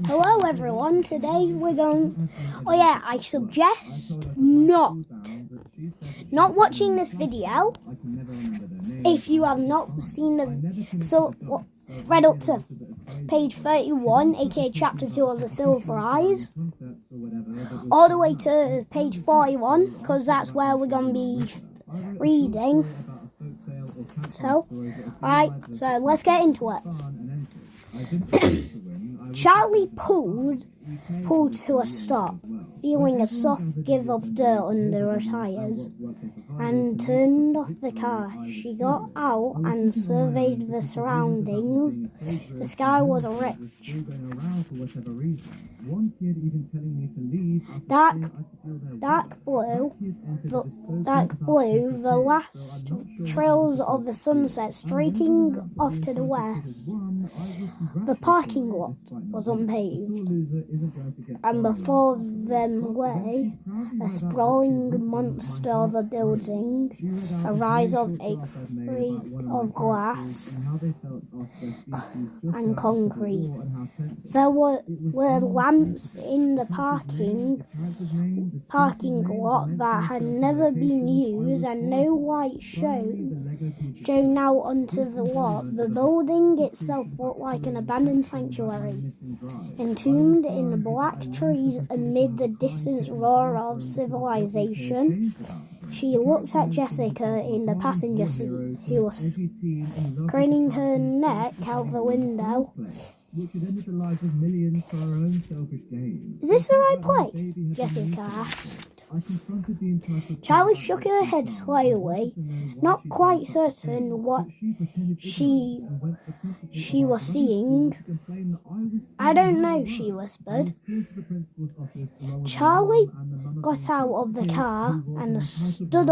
Hello everyone, today we're going, I suggest not watching this video if you have not seen read up to page 31, aka chapter 2 of the Silver Eyes, all the way to page 41, because that's where we're going to be reading. So let's get into it. Charlie pulled to a stop, feeling a soft give of dirt under her tires, and turned off the car. She got out and surveyed the surroundings. The sky was rich. Dark blue, the last trails of the sunset streaking off to the west. The parking lot was unpaved, and before them lay a sprawling monster of a building, a rise of a creek of glass and concrete. There were lamps in the parking lot that had never been used, and no light shone out onto the lot. The building itself looked like an abandoned sanctuary, entombed in black trees amid the distant roar of civilization. She looked at Jessica in the passenger seat, who was craning her neck out the window. Is this the right place? Jessica asked. Charlie shook her head slowly, not quite certain what she was seeing. I don't know, she whispered. Charlie got out of the car and stood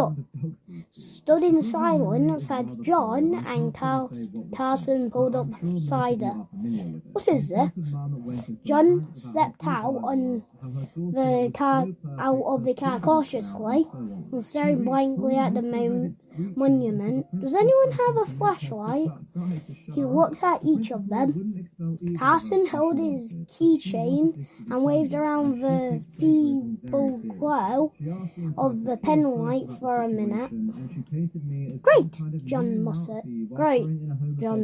in silence as John and Carson pulled up beside her. What is this? John stepped out of the car cautiously and staring blankly at the monument. Does anyone have a flashlight? He looked at each of them. Carson held his keychain and waved around the feeble glow of the penlight for a minute. Great, John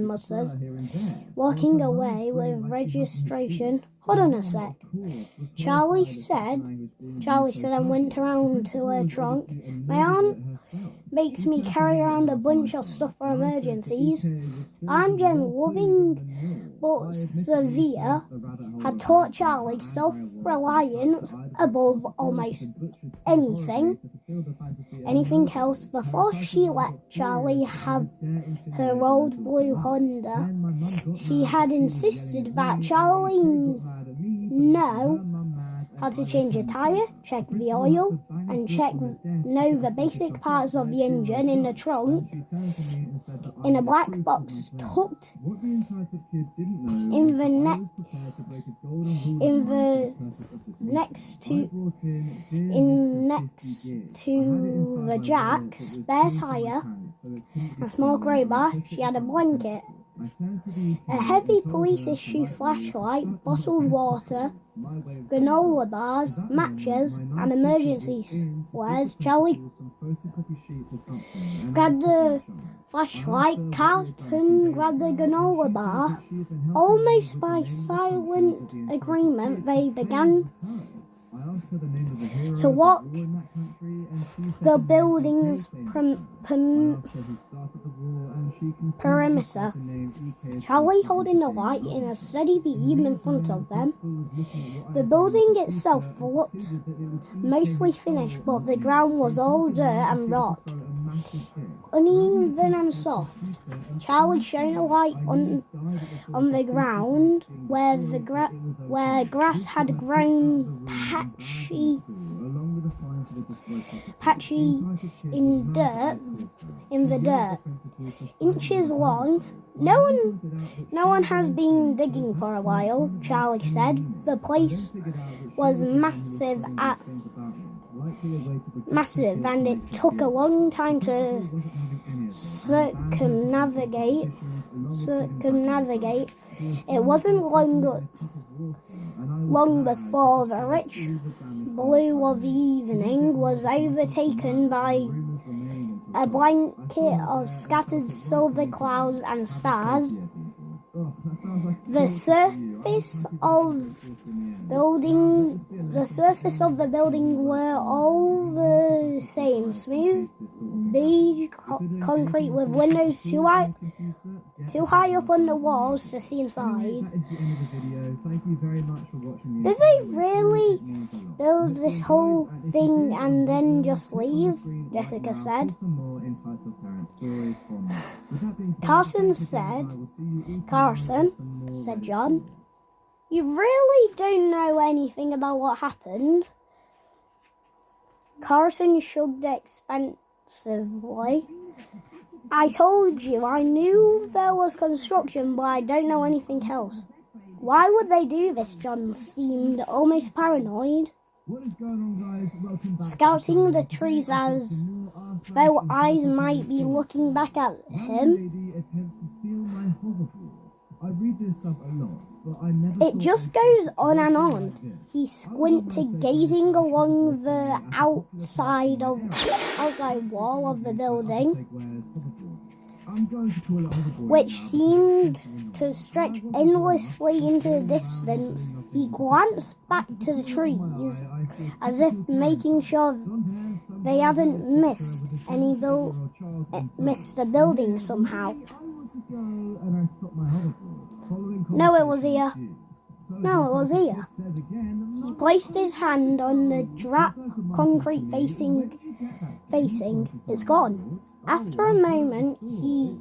muttered, walking away with registration. Hold on a sec. Charlie said and went around to her trunk. My aunt makes me carry around a bunch of stuff for emergencies. Aunt Jen, loving but severe, had taught Charlie self-reliance above almost anything else before she let Charlie have her old blue Honda. She had insisted that Charlie know how to change a tire, check the oil, and know the basic parts of the engine in the trunk. In a black box tucked next to the jack, spare tire, a small grey bar. She had a blanket, a heavy police issue flashlight, bottled water, granola bars, matches, and emergency flares. Charlie grabbed the flashlight. Carlton grabbed the granola bar. Almost by silent agreement, they began to walk the building's perimeter, Charlie holding the light in a steady beam in front of them. The building itself looked mostly finished, but the ground was all dirt and rock, uneven and soft. Charlie shone a light on the ground where grass had grown patchy in the dirt, inches long. No one has been digging for a while, Charlie said. The place was massive and it took a long time to circumnavigate. It wasn't long long before the rich blue of the evening was overtaken by a blanket of scattered silver clouds and stars. The surface of the building were all the same, smooth beige concrete with windows too high up on the walls to see inside. Did they really build this whole thing and then just leave? Jessica said. Carson, said John, you really don't know anything about what happened. Carson shrugged expansively. I told you I knew there was construction, but I don't know anything else. Why would they do this? John seemed almost paranoid. Scouting the trees as though eyes might be looking back at him. It just goes on and on. He squinted, gazing along the outside wall of the building, which seemed to stretch endlessly into the distance. He glanced back to the trees, as if making sure they hadn't missed a building somehow. No, it was here. He placed his hand on the drap concrete facing. It's gone. After a moment, he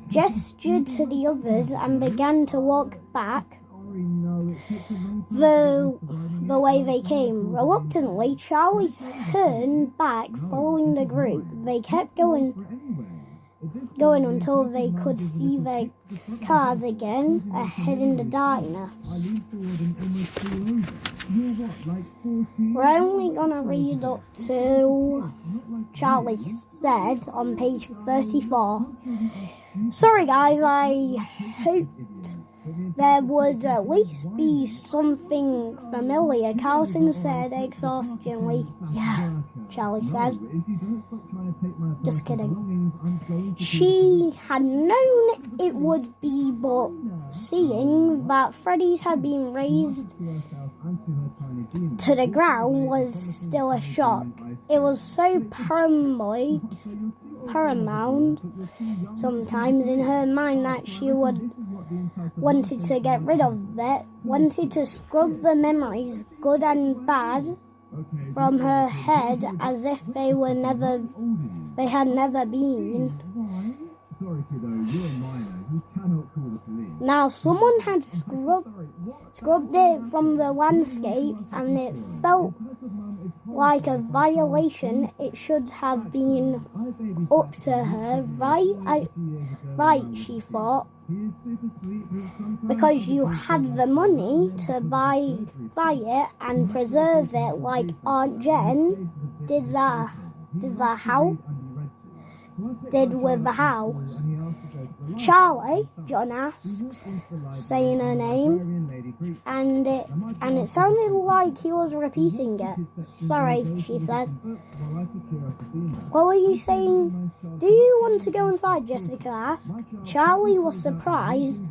gestured to the others and began to walk back the way they came. Reluctantly, Charlie turned back, following the group. They kept going until they could see their cars again ahead in the darkness. We're only gonna read up to, Charlie said on page 34. Sorry guys, I hoped there would at least be something familiar, Carlton said exhaustingly. Yeah, Charlie said. Just kidding. She had known it would be, but seeing that Freddy's had been raised to the ground was still a shock. It was so paramount sometimes in her mind that she wanted to get rid of it, wanted to scrub the memories, good and bad, from her head as if they had never been. Now someone had scrubbed it from the landscape, and it felt like a violation. It should have been up to her, right, she thought, because you had the money to buy it and preserve it like Aunt Jen did with the house. Charlie, John asked, saying her name, and it sounded like he was repeating it. Sorry, she said. What were you saying? Do you want to go inside? Jessica asked. Charlie was surprised.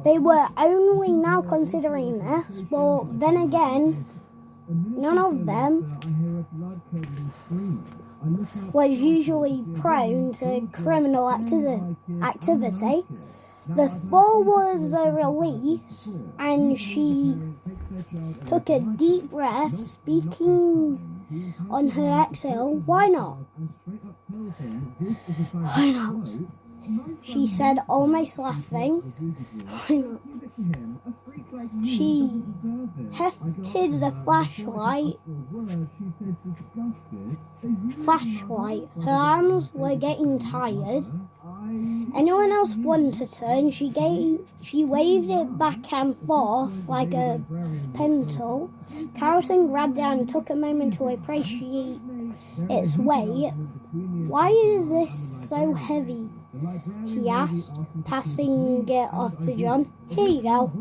They were only now considering this, but then again, none of them was usually prone to criminal activity. The fall was a release, and she took a deep breath, speaking on her exhale. Why not? Why not? She said, almost laughing. Why not? She hefted the flashlight. Her arms were getting tired. Anyone else want to turn? She waved it back and forth like a pencil. Carlton grabbed it and took a moment to appreciate its weight. Why is this so heavy? He asked, passing it off to John. Here you go.